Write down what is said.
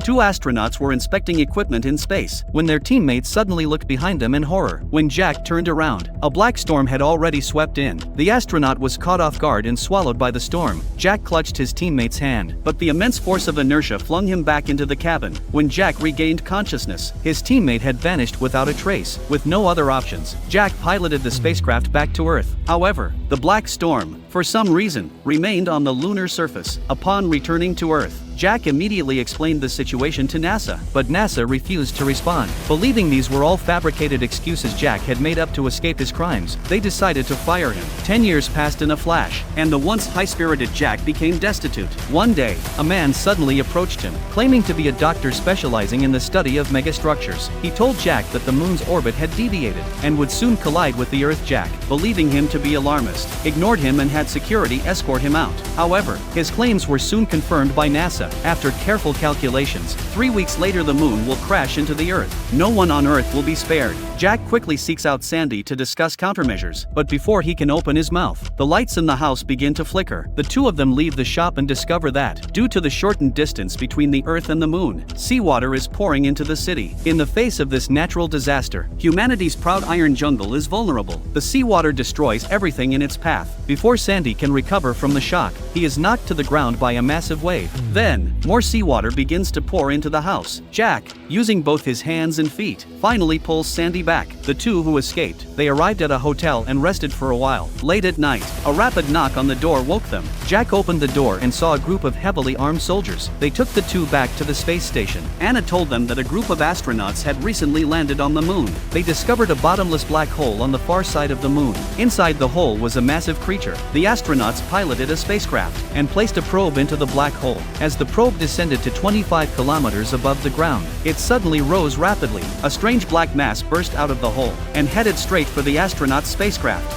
Two astronauts were inspecting equipment in space when their teammates suddenly looked behind them in horror. When Jack turned around, a black storm had already swept in. The astronaut was caught off guard and swallowed by the storm. Jack clutched his teammate's hand, but the immense force of inertia flung him back into the cabin. When Jack regained consciousness, his teammate had vanished without a trace. With no other options, Jack piloted the spacecraft back to Earth. However, the black storm, for some reason, remained on the lunar surface. Upon returning to Earth, Jack immediately explained the situation to NASA, but NASA refused to respond. Believing these were all fabricated excuses Jack had made up to escape his crimes, they decided to fire him. 10 years passed in a flash, and the once high-spirited Jack became destitute. One day, a man suddenly approached him, claiming to be a doctor specializing in the study of megastructures. He told Jack that the moon's orbit had deviated, and would soon collide with the Earth. Jack, believing him to be alarmist, ignored him and had security escort him out. However, his claims were soon confirmed by NASA. After careful calculations, 3 weeks later the moon will crash into the Earth. No one on Earth will be spared. Jack quickly seeks out Sandy to discuss countermeasures, but before he can open his mouth, the lights in the house begin to flicker. The two of them leave the shop and discover that, due to the shortened distance between the Earth and the moon, seawater is pouring into the city. In the face of this natural disaster, humanity's proud iron jungle is vulnerable. The seawater destroys everything in its path. Before Sandy can recover from the shock, he is knocked to the ground by a massive wave. Then, more seawater begins to pour into the house. Jack, using both his hands and feet, finally pulls Sandy back. The two who escaped, they arrived at a hotel and rested for a while. Late at night, a rapid knock on the door woke them. Jack opened the door and saw a group of heavily armed soldiers. They took the two back to the space station. Anna told them that a group of astronauts had recently landed on the moon. They discovered a bottomless black hole on the far side of the moon. Inside the hole was a massive creature. The astronauts piloted a spacecraft and placed a probe into the black hole. As the probe descended to 25 kilometers above the ground, it suddenly rose rapidly. A strange black mass burst out of the hole and headed straight for the astronauts' spacecraft.